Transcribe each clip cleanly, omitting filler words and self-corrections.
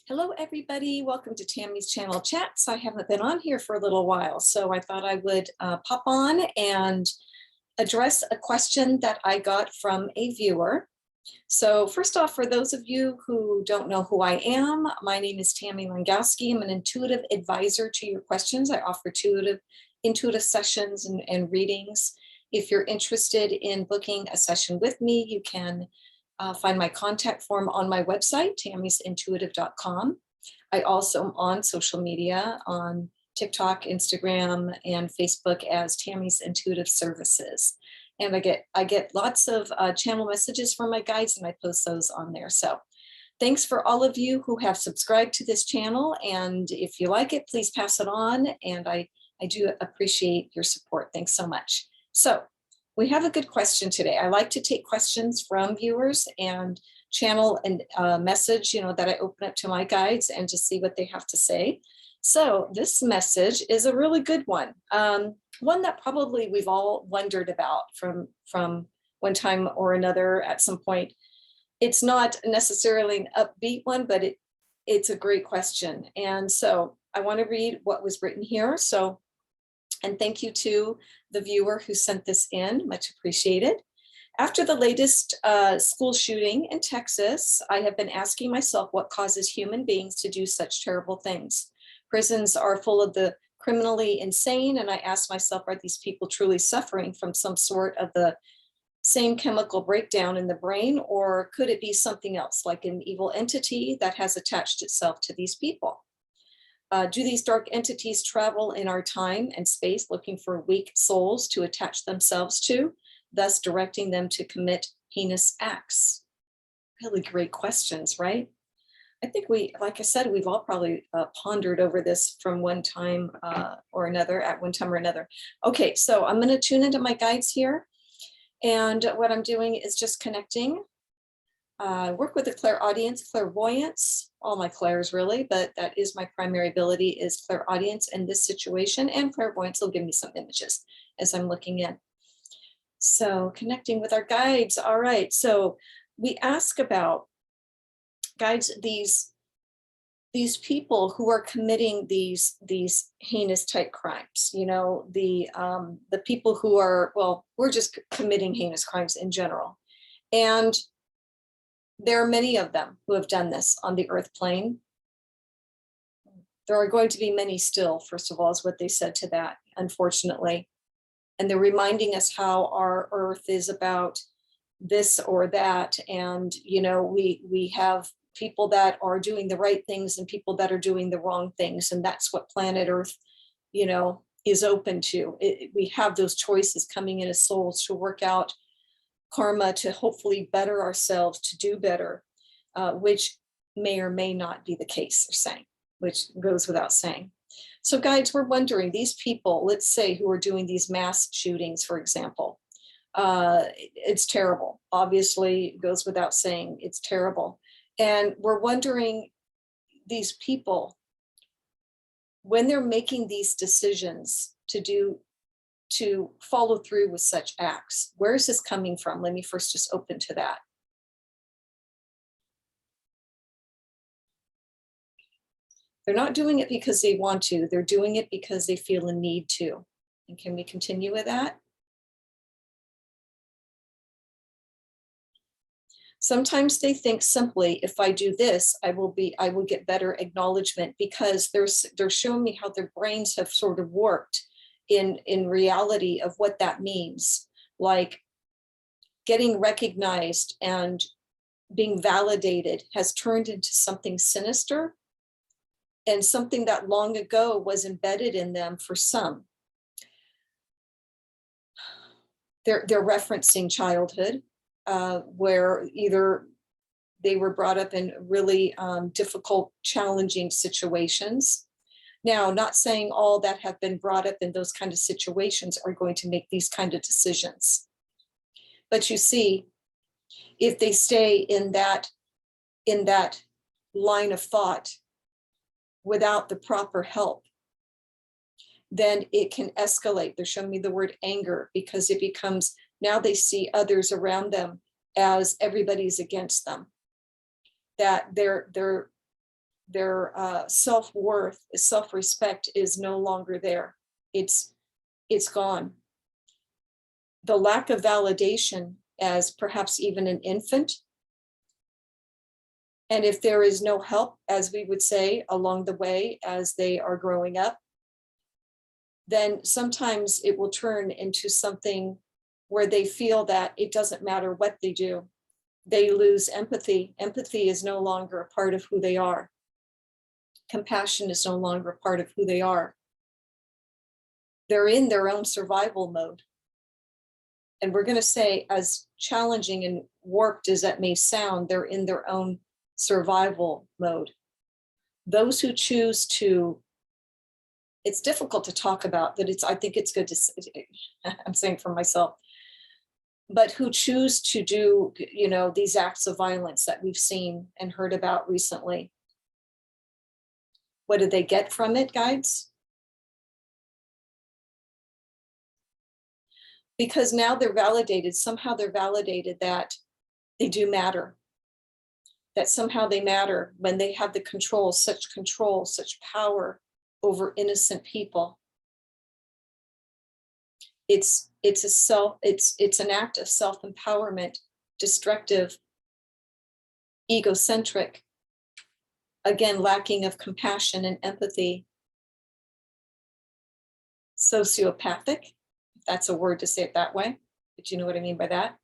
Hello, everybody. Welcome to Tammy's Channel Chats. I haven't been on here for a little while, so I thought I would pop on and address a question that I got from a viewer. So first off, for those of you who don't know who I am, my name is Tammy Langowski. I'm an intuitive advisor to your questions. I offer intuitive sessions and readings. If you're interested in booking a session with me, you can find my contact form on my website, tammysintuitive.com. I also am on social media on TikTok, Instagram, and Facebook as Tammy's Intuitive Services. And I get lots of channel messages from my guides, and I post those on there. So thanks for all of you who have subscribed to this channel. And if you like it, please pass it on. And I do appreciate your support. Thanks so much. So we have a good question today. I like to take questions from viewers and channel and message, that I open up to my guides and to see what they have to say. So this message is a really good one. One that probably we've all wondered about from one time or another at some point. It's not necessarily an upbeat one, but it's a great question. And so I want to read what was written here. And thank you to the viewer who sent this in, much appreciated. After the latest school shooting in Texas, I have been asking myself what causes human beings to do such terrible things. Prisons are full of the criminally insane, and I ask myself, are these people truly suffering from some sort of the same chemical breakdown in the brain, or could it be something else, like an evil entity that has attached itself to these people? Do these dark entities travel in our time and space looking for weak souls to attach themselves to, thus directing them to commit heinous acts? Really great questions, right? I think like I said, we've all probably pondered over this from one time or another, at one time or another. Okay, so I'm going to tune into my guides here. And what I'm doing is just connecting. Work with the clairaudience, clairvoyance, all my clairs really, but that is my primary ability is clairaudience in this situation, and clairvoyance will give me some images as I'm looking in. So connecting with our guides. All right, so we ask about guides, these people who are committing these heinous type crimes, the people who are, well, we're just committing heinous crimes in general. And there are many of them who have done this on the earth plane. There are going to be many still, first of all, is what they said to that, unfortunately. And they're reminding us how our earth is about this or that. And, we have people that are doing the right things and people that are doing the wrong things. And that's what planet Earth, is open to. We have those choices coming in as souls to work out karma, to hopefully better ourselves, to do better, which may or may not be the case, they're saying, which goes without saying. So guides, we're wondering, these people, let's say, who are doing these mass shootings, for example, it's terrible. Obviously, it goes without saying, it's terrible. And we're wondering, these people, when they're making these decisions to follow through with such acts, where is this coming from? Let me first just open to that. They're not doing it because they want to. They're doing it because they feel a need to. And can we continue with that? Sometimes they think simply, if I do this, I will get better acknowledgement, because they're showing me how their brains have sort of warped in reality of what that means, like getting recognized and being validated has turned into something sinister and something that long ago was embedded in them for some. They're referencing childhood, where either they were brought up in really difficult, challenging situations. Now, not saying all that have been brought up in those kind of situations are going to make these kind of decisions. But you see, if they stay in that line of thought without the proper help, then it can escalate. They're showing me the word anger, because it becomes, now they see others around them as everybody's against them, that they're self-worth, self-respect is no longer there. It's gone. The lack of validation as perhaps even an infant. And if there is no help, as we would say, along the way as they are growing up, then sometimes it will turn into something where they feel that it doesn't matter what they do. They lose empathy. Empathy is no longer a part of who they are. Compassion is no longer a part of who they are. They're in their own survival mode. And we're going to say, as challenging and warped as that may sound, they're in their own survival mode. Those who choose to, it's difficult to talk about, but I think it's good to say, I'm saying for myself, but who choose to do, these acts of violence that we've seen and heard about recently. What do they get from it, guides? Because now they're validated, somehow they're validated that they do matter, that somehow they matter when they have the control, such power over innocent people. It's an act of self-empowerment, destructive, egocentric, again, lacking of compassion and empathy, sociopathic, if that's a word to say it that way, but you know what I mean by that.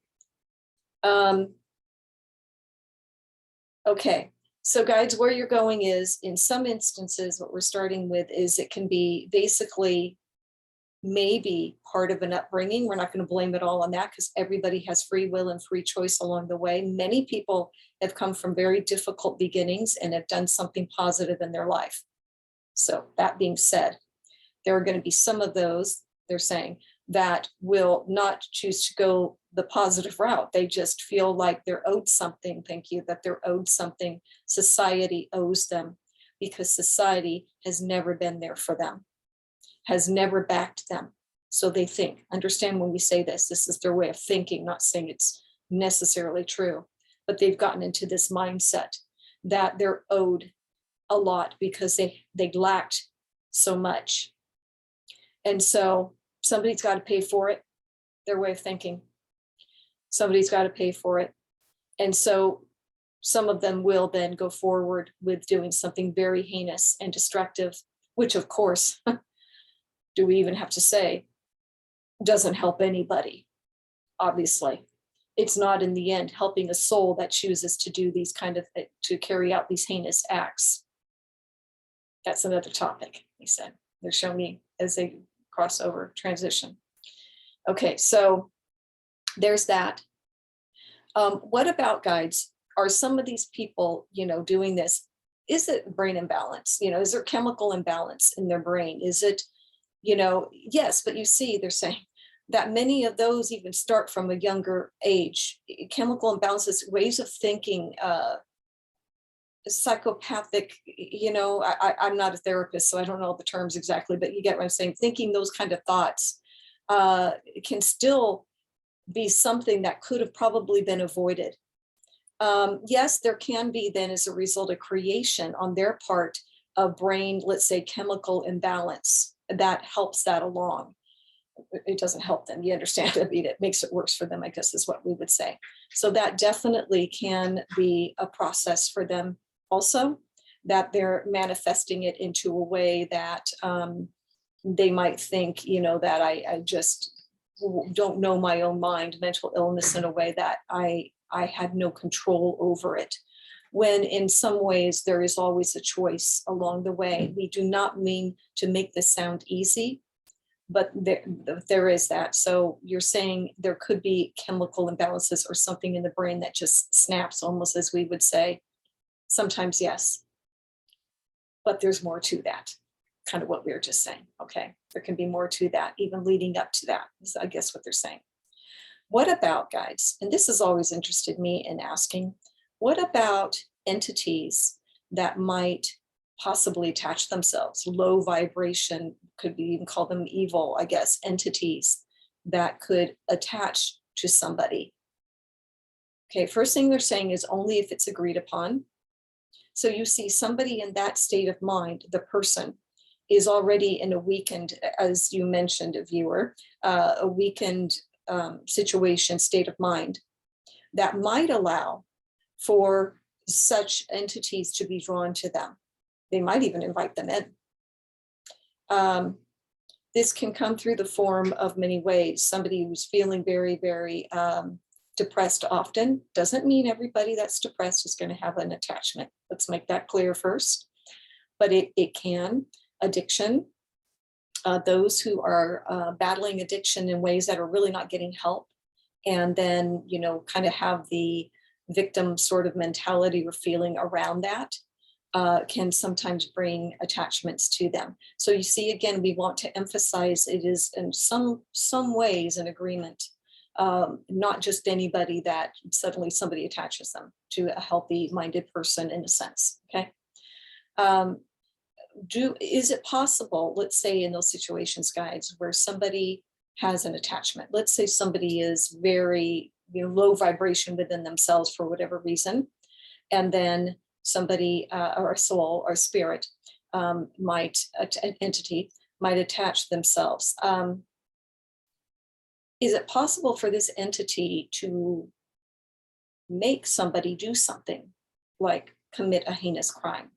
Okay, so guides, where you're going is, in some instances, what we're starting with is it can be basically maybe part of an upbringing. We're not going to blame it all on that because everybody has free will and free choice along the way. Many people have come from very difficult beginnings and have done something positive in their life. So that being said, there are going to be some of those, they're saying, that will not choose to go the positive route. They just feel like they're owed something. Thank you, that they're owed something. Society owes them because society has never been there for them, has never backed them. So they think, understand when we say this is their way of thinking, not saying it's necessarily true, but they've gotten into this mindset that they're owed a lot because they lacked so much. And so somebody's got to pay for it, their way of thinking. Somebody's got to pay for it. And so some of them will then go forward with doing something very heinous and destructive, which of course, do we even have to say, doesn't help anybody, obviously. It's not in the end helping a soul that chooses to do these to carry out these heinous acts. That's another topic, he said. They're showing me as they cross over, transition. Okay, so there's that. What about, guides? Are some of these people, doing this? Is it brain imbalance? Is there chemical imbalance in their brain? Is it, yes, but you see, they're saying that many of those even start from a younger age. Chemical imbalances, ways of thinking, psychopathic, I'm not a therapist, so I don't know the terms exactly, but you get what I'm saying. Thinking those kind of thoughts can still be something that could have probably been avoided. Yes, there can be then as a result of creation on their part of brain, let's say chemical imbalance that helps that along. It doesn't help them, you understand. I mean, it makes it worse for them, I guess is what we would say. So that definitely can be a process for them also, that they're manifesting it into a way that they might think, that I just don't know my own mind, mental illness in a way that I had no control over it. When in some ways there is always a choice along the way. We do not mean to make this sound easy, but there is that. So you're saying there could be chemical imbalances or something in the brain that just snaps, almost as we would say. Sometimes yes, but there's more to that. Kind of what we were just saying. Okay, there can be more to that, even leading up to that, is I guess what they're saying. What about, guides? And this has always interested me in asking, what about entities that might possibly attach themselves, low vibration, could be even call them evil, I guess, entities that could attach to somebody? Okay, first thing they're saying is only if it's agreed upon. So you see somebody in that state of mind, the person is already in a weakened, as you mentioned, a viewer, a weakened situation, state of mind that might allow for such entities to be drawn to them. They might even invite them in. This can come through the form of many ways. Somebody who's feeling very, very depressed often doesn't mean everybody that's depressed is going to have an attachment. Let's make that clear first. But it can. Addiction, those who are battling addiction in ways that are really not getting help, and then, you know, kind of have the victim sort of mentality or feeling around that, can sometimes bring attachments to them. So you see, again, we want to emphasize it is in some ways an agreement, not just anybody that suddenly somebody attaches them to a healthy minded person in a sense. Okay. Is it possible, let's say in those situations, guides, where somebody has an attachment? Let's say somebody is very, you know, low vibration within themselves for whatever reason, and then somebody or a soul or spirit an entity might attach themselves. Is it possible for this entity to make somebody do something like commit a heinous crime?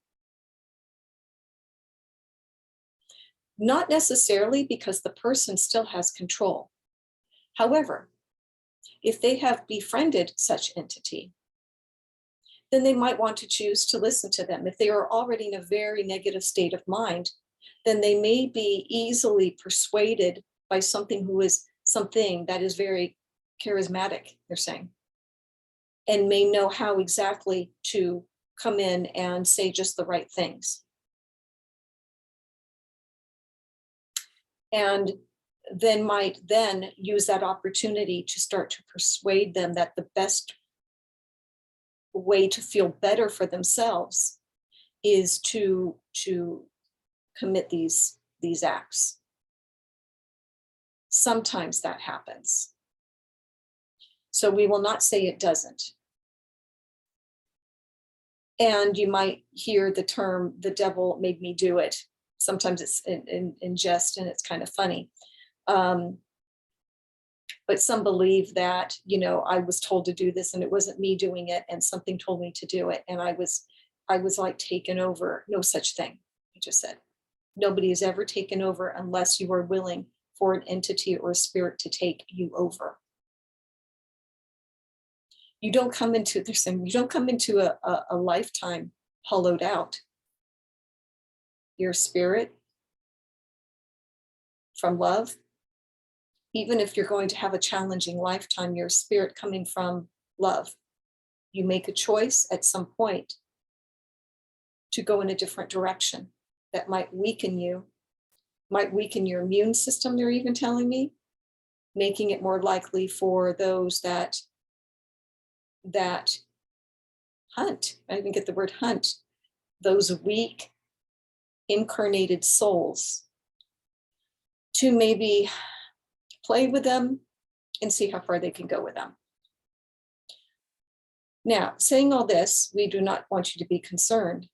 Not necessarily, because the person still has control. However, if they have befriended such entity, then they might want to choose to listen to them. If they are already in a very negative state of mind, then they may be easily persuaded by something that is very charismatic, they're saying, and may know how exactly to come in and say just the right things. And then might then use that opportunity to start to persuade them that the best way to feel better for themselves is to commit these acts. Sometimes that happens. So we will not say it doesn't. And you might hear the term, the devil made me do it. Sometimes it's in jest and it's kind of funny. But some believe that, you know, I was told to do this and it wasn't me doing it, and something told me to do it. And I was like taken over. No such thing. I just said, nobody is ever taken over unless you are willing for an entity or a spirit to take you over. You don't come into a lifetime hollowed out. Your spirit from love, even if you're going to have a challenging lifetime, your spirit coming from love, you make a choice at some point to go in a different direction that might weaken you, might weaken your immune system, they're even telling me, making it more likely for those that hunt, I even get the word hunt, those weak incarnated souls, to maybe play with them and see how far they can go with them. Now, saying all this, we do not want you to be concerned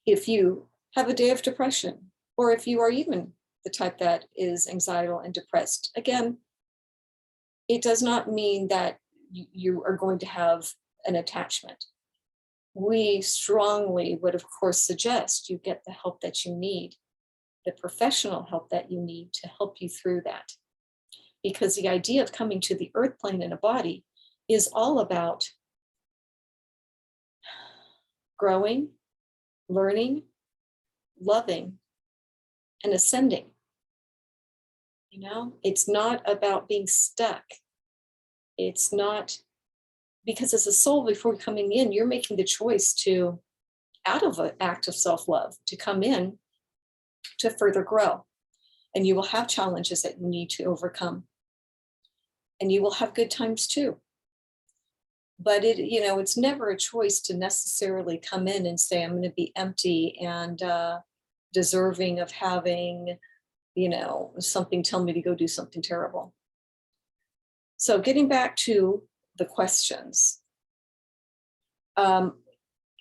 if you have a day of depression, or if you are even the type that is anxietal and depressed. Again, it does not mean that you are going to have an attachment. We strongly would, of course, suggest you get the help that you need, the professional help that you need to help you through that. Because the idea of coming to the earth plane in a body is all about growing, learning, loving, and ascending. You know, it's not about being stuck. It's not, because as a soul, before coming in, you're making the choice to, out of an act of self-love, to come in to further grow. And you will have challenges that you need to overcome. And you will have good times too. But it's never a choice to necessarily come in and say, I'm going to be empty and deserving of having, something tell me to go do something terrible. So getting back to the questions.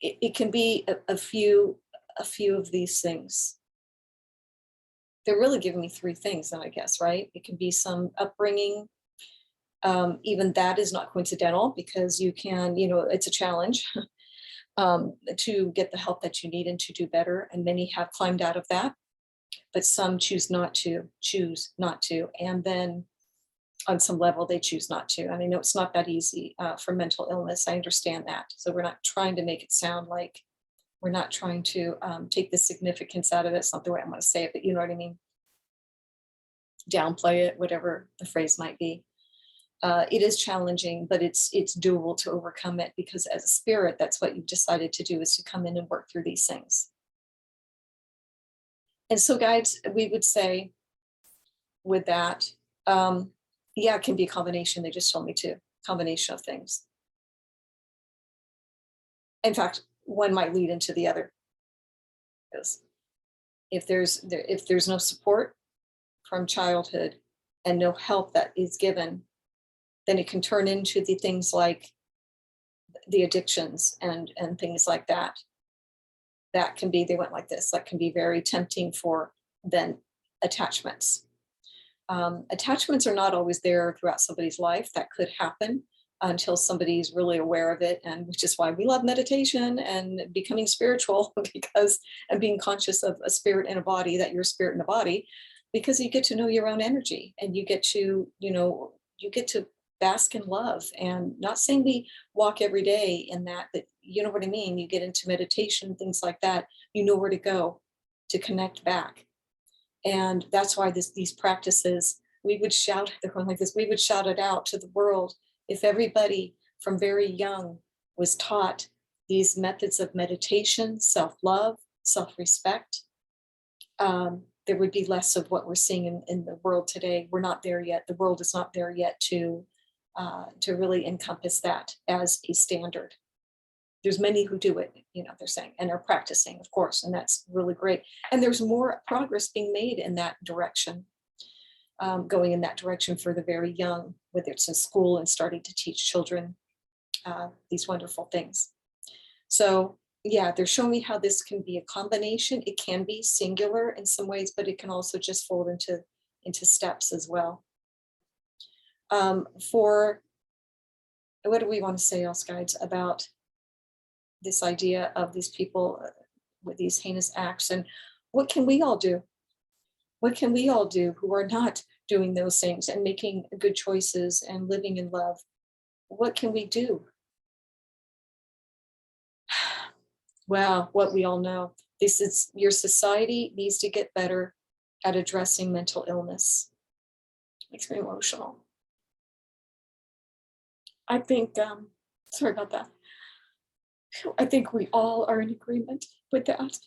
it can be a few of these things. They're really giving me three things then, I guess, right? It can be some upbringing. Even that is not coincidental, because you can, it's a challenge to get the help that you need and to do better. And many have climbed out of that, but some choose not to. And then on some level, they choose not to. And I know it's not that easy for mental illness. I understand that. So we're not trying to make it sound like we're not trying to take the significance out of it. It's not the way I want to say it, but you know what I mean? Downplay it, whatever the phrase might be. It is challenging, but it's doable to overcome it, because as a spirit, that's what you've decided to do, is to come in and work through these things. And so, guides, we would say with that, yeah, it can be a combination. They just told me to combination of things. In fact, one might lead into the other. Because if there's no support from childhood and no help that is given, then it can turn into the things like the addictions and things like that. That can be, they went like this, that can be very tempting for then attachments. Attachments are not always there throughout somebody's life. That could happen until somebody's really aware of it, and which is why we love meditation and becoming spiritual, because and being conscious of a spirit and a body, that you're a spirit in a body, because you get to know your own energy, and you get to, you get to bask in love. And not saying we walk every day in that, but you know what I mean? You get into meditation, things like that, you know where to go to connect back. And that's why these practices, we would shout, they're going like this, we would shout it out to the world. If everybody from very young was taught these methods of meditation, self-love, self-respect, there would be less of what we're seeing in the world today. We're not there yet. The world is not there yet to really encompass that as a standard. There's many who do it, they're saying, and are practicing, of course, and that's really great. And there's more progress being made in that direction, going in that direction for the very young, whether it's in school and starting to teach children these wonderful things. So yeah, they're showing me how this can be a combination. It can be singular in some ways, but it can also just fold into steps as well. For what do we want to say else, guides, about this idea of these people with these heinous acts, and what can we all do? What can we all do who are not doing those things and making good choices and living in love? What can we do? Well, what we all know, this is, your society needs to get better at addressing mental illness. Makes me emotional. I think, sorry about that. I think we all are in agreement with that.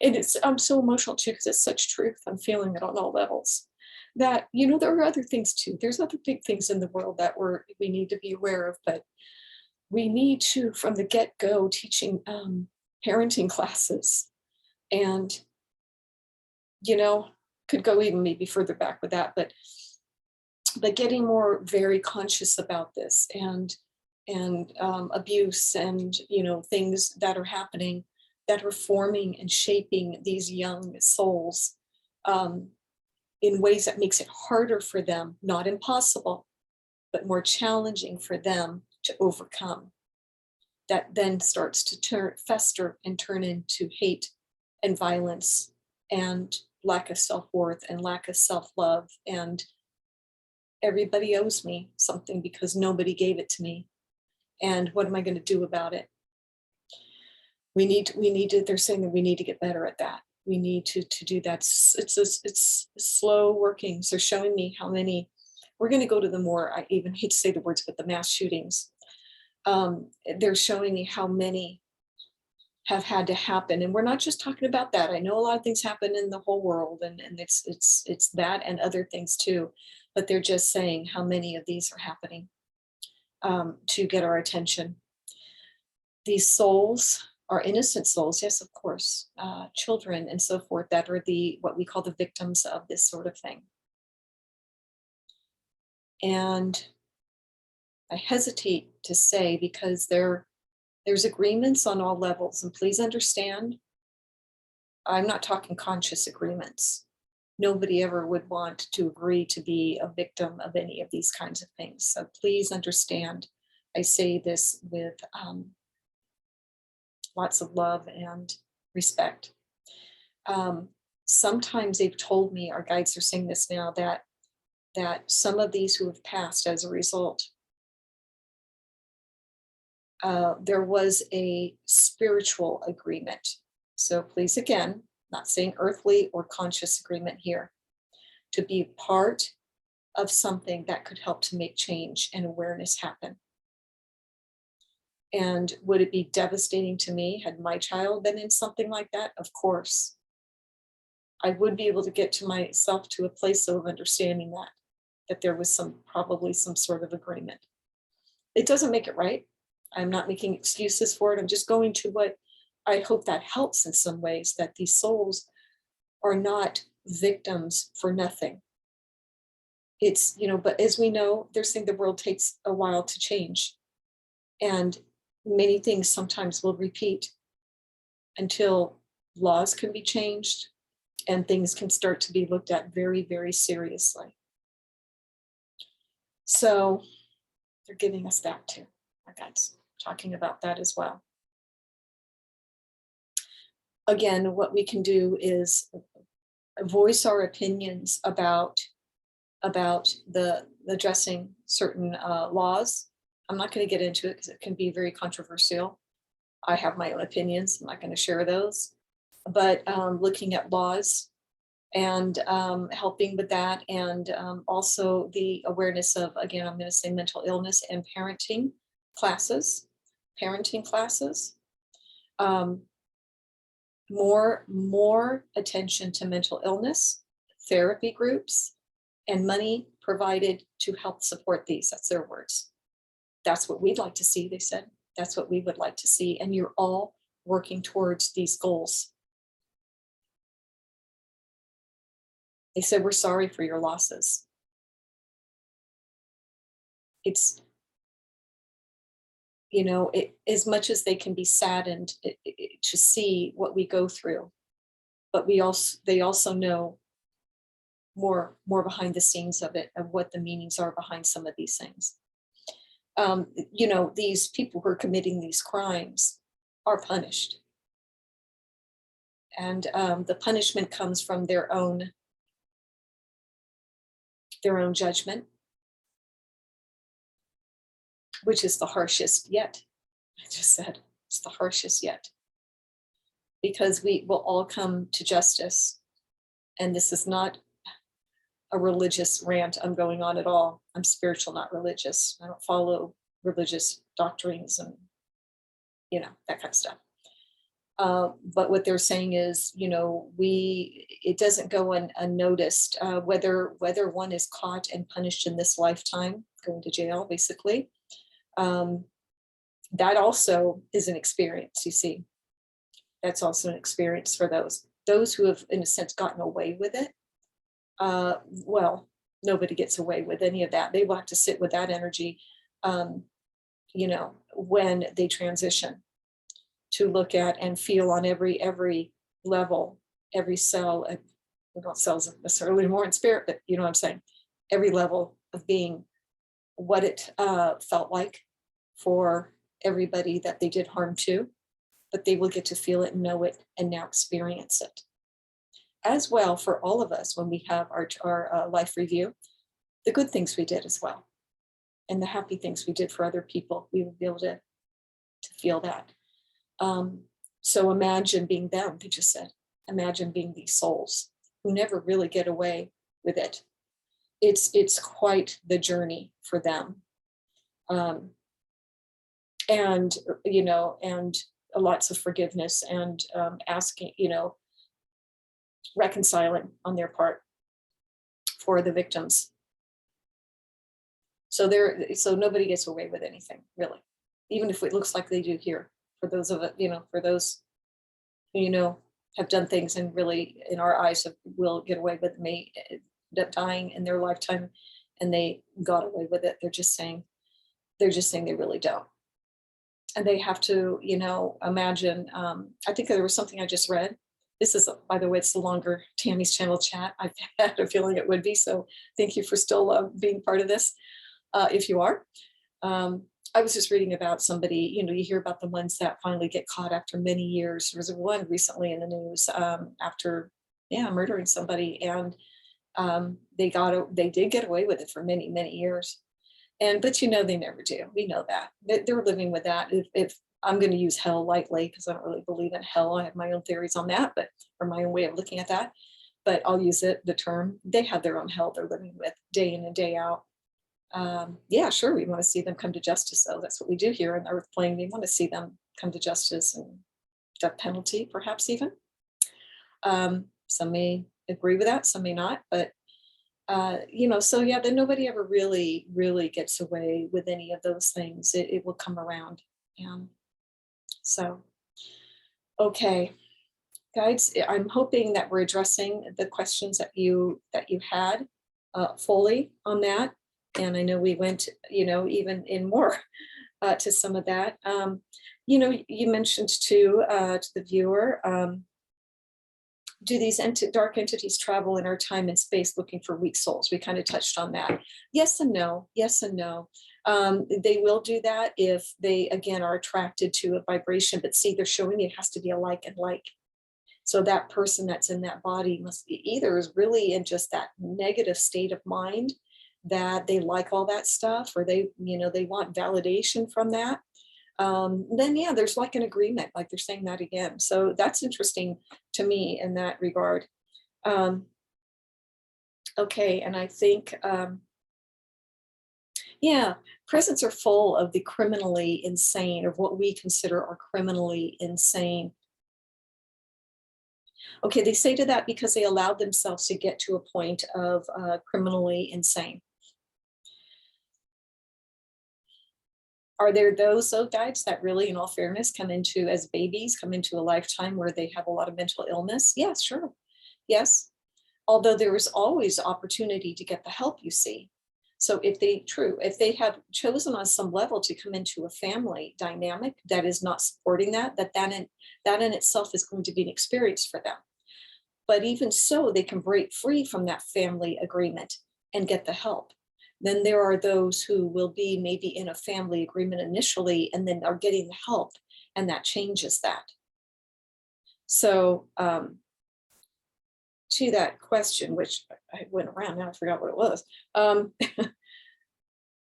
And I'm so emotional too, because it's such truth. I'm feeling it on all levels. That, there are other things too. There's other big things in the world that we need to be aware of, but we need to, from the get-go, teaching parenting classes, and, could go even maybe further back with that, but getting more very conscious about this, and abuse, and things that are happening, that are forming and shaping these young souls in ways that makes it harder for them, not impossible, but more challenging for them to overcome. That then starts to fester and turn into hate and violence and lack of self-worth and lack of self-love, and everybody owes me something because nobody gave it to me. And what am I going to do about it? We need to, they're saying that we need to get better at that. We need to do that. It's slow working. So showing me how many, we're going to go to the more, I even hate to say the words, but the mass shootings. They're showing me how many have had to happen. And we're not just talking about that. I know a lot of things happen in the whole world, and it's that and other things too. But they're just saying how many of these are happening to get our attention. These souls are innocent souls, yes, of course, children and so forth, that are what we call the victims of this sort of thing. And I hesitate to say, because they're There's agreements on all levels, and please understand, I'm not talking conscious agreements. Nobody ever would want to agree to be a victim of any of these kinds of things. So please understand, I say this with lots of love and respect. Sometimes they've told me, our guides are saying this now, that some of these who have passed as a result, there was a spiritual agreement. So please, again, not saying earthly or conscious agreement here, to be part of something that could help to make change and awareness happen. And would it be devastating to me had my child been in something like that? Of course. I would be able to get to myself to a place of understanding that there was probably some sort of agreement. It doesn't make it right. I'm not making excuses for it. I'm just going to what I hope that helps in some ways, that these souls are not victims for nothing. It's, but as we know, they're saying the world takes a while to change. And many things sometimes will repeat until laws can be changed and things can start to be looked at very, very seriously. So they're giving us that too. Our guides talking about that as well. Again, what we can do is voice our opinions about the addressing certain laws. I'm not going to get into it because it can be very controversial. I have my own opinions. I'm not going to share those. But looking at laws and helping with that, and also the awareness of, again, I'm going to say mental illness and parenting classes. More attention to mental illness, therapy groups, and money provided to help support these. That's their words. That's what we'd like to see, they said. That's what we would like to see. And you're all working towards these goals. They said, we're sorry for your losses. It's, as much as they can be saddened to see what we go through, but they also know more behind the scenes of it, of what the meanings are behind some of these things. These people who are committing these crimes are punished. And the punishment comes from their own judgment, which is the harshest yet. I just said it's the harshest yet. Because we will all come to justice. And this is not a religious rant I'm going on at all. I'm spiritual, not religious. I don't follow religious doctrines and, that kind of stuff. But what they're saying is, it doesn't go unnoticed, whether one is caught and punished in this lifetime, going to jail, basically. That also is an experience, you see. That's also an experience for those who have, in a sense, gotten away with it. Well, nobody gets away with any of that. They will have to sit with that energy, when they transition, to look at and feel on every level, every cell, and not cells necessarily more in spirit, but you know what I'm saying, every level of being, what it felt like for everybody that they did harm to, but they will get to feel it, know it, and now experience it. As well, for all of us, when we have our life review, the good things we did as well, and the happy things we did for other people, we will be able to feel that. So imagine being them, they just said, imagine being these souls who never really get away with it. It's quite the journey for them. And lots of forgiveness and asking, reconciling on their part for the victims. So nobody gets away with anything, really, even if it looks like they do here. For those of it, for those who have done things and really, in our eyes, will get away with, may end up dying in their lifetime, and they got away with it. They're just saying they really don't. and they have to, imagine, I think there was something I just read. This is, by the way, it's the longer Tammy's channel chat. I've had a feeling it would be, so thank you for still being part of this, if you are. I was just reading about somebody, you hear about the ones that finally get caught after many years. There was one recently in the news, after, murdering somebody, and they did get away with it for many, many years. But they never do. We know that. They're living with that. If I'm going to use hell lightly, because I don't really believe in hell. I have my own theories on that, or my own way of looking at that. But I'll use the term. They have their own hell they're living with day in and day out. Yeah, sure, we want to see them come to justice, though. That's what we do here in the Earth Plane. We want to see them come to justice and death penalty, perhaps even. Some may agree with that, some may not, but so yeah, then nobody ever really, really gets away with any of those things. It will come around. So, okay, guides, I'm hoping that we're addressing the questions that you had fully on that. And I know we went, even in more to some of that. You mentioned to the viewer, do these dark entities travel in our time and space looking for weak souls? We kind of touched on that. Yes and no. Yes and no. They will do that if they, again, are attracted to a vibration, but see, they're showing it has to be a like and like. So that person that's in that body must be either is really in just that negative state of mind that they like all that stuff, or they want validation from that. Then yeah, there's like an agreement, like they're saying that again. So that's interesting to me in that regard. Okay, and I think, presents are full of the criminally insane, or what we consider are criminally insane. Okay, they say to that because they allowed themselves to get to a point of criminally insane. Are there those guides that really, in all fairness, come into as babies, come into a lifetime where they have a lot of mental illness? Yes, sure. Yes. Although there is always opportunity to get the help, you see. So if they have chosen on some level to come into a family dynamic that is not supporting that in itself is going to be an experience for them. But even so, they can break free from that family agreement and get the help. Then there are those who will be maybe in a family agreement initially and then are getting the help, and that changes that. So to that question, which I went around, now I forgot what it was.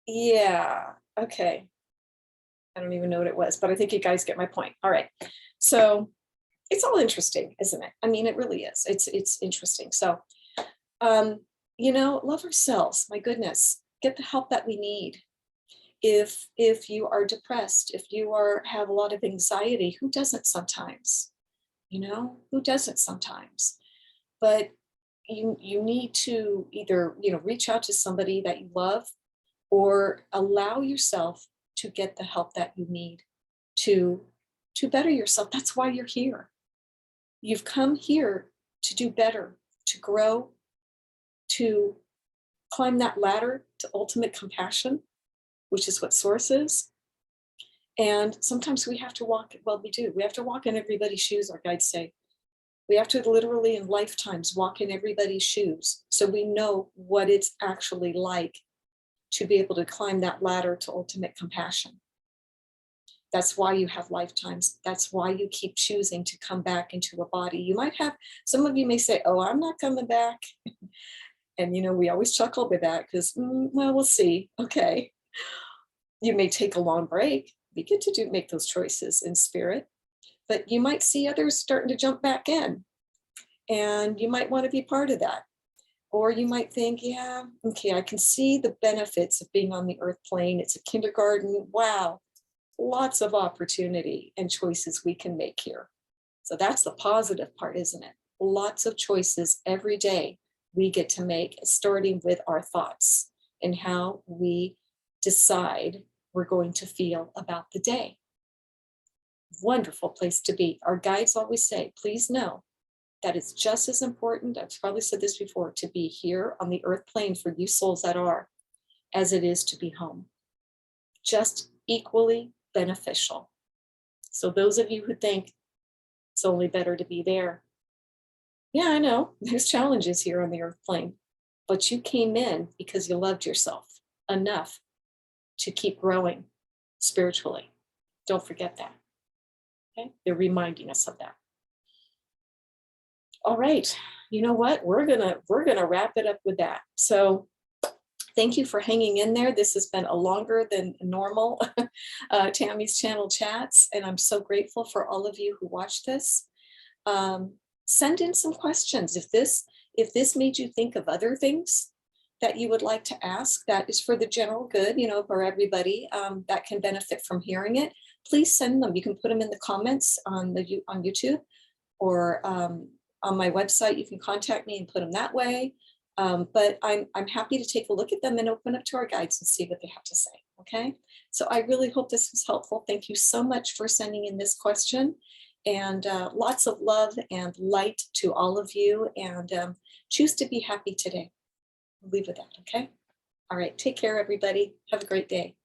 Yeah, okay. I don't even know what it was, but I think you guys get my point. All right. So it's all interesting, isn't it? I mean, it really is. It's interesting. So love ourselves. My goodness, get the help that we need. If you are depressed, if you have a lot of anxiety, who doesn't sometimes? Who doesn't sometimes? But you need to either reach out to somebody that you love, or allow yourself to get the help that you need to better yourself. That's why you're here. You've come here to do better, to grow, to climb that ladder to ultimate compassion, which is what Source is. And sometimes we have to walk, well, we do. We have to walk in everybody's shoes, our guides say. We have to literally in lifetimes walk in everybody's shoes so we know what it's actually like to be able to climb that ladder to ultimate compassion. That's why you have lifetimes. That's why you keep choosing to come back into a body. You might have, some of you may say, oh, I'm not coming back. And, we always chuckle with that because, well, we'll see. Okay. You may take a long break. Be good to make those choices in spirit. But you might see others starting to jump back in. And you might want to be part of that. Or you might think, yeah, okay, I can see the benefits of being on the earth plane. It's a kindergarten. Wow. Lots of opportunity and choices we can make here. So that's the positive part, isn't it? Lots of choices every day we get to make, starting with our thoughts and how we decide we're going to feel about the day. Wonderful place to be. Our guides always say, please know that it's just as important, I've probably said this before, to be here on the earth plane for you souls that are, as it is to be home. Just equally beneficial. So those of you who think it's only better to be there, yeah, I know there's challenges here on the earth plane, but you came in because you loved yourself enough to keep growing spiritually. Don't forget that. Okay? They're reminding us of that. All right. You know what? We're gonna wrap it up with that. So thank you for hanging in there. This has been a longer than normal Tammy's Channel Chats, and I'm so grateful for all of you who watch this. Send in some questions. If this made you think of other things that you would like to ask, that is for the general good, for everybody that can benefit from hearing it, please send them. You can put them in the comments on YouTube, or on my website. You can contact me and put them that way. But I'm happy to take a look at them and open up to our guides and see what they have to say. Okay. So I really hope this was helpful. Thank you so much for sending in this question, and lots of love and light to all of you, and choose to be happy today. I'll leave with that. Okay. All right. Take care, everybody. Have a great day.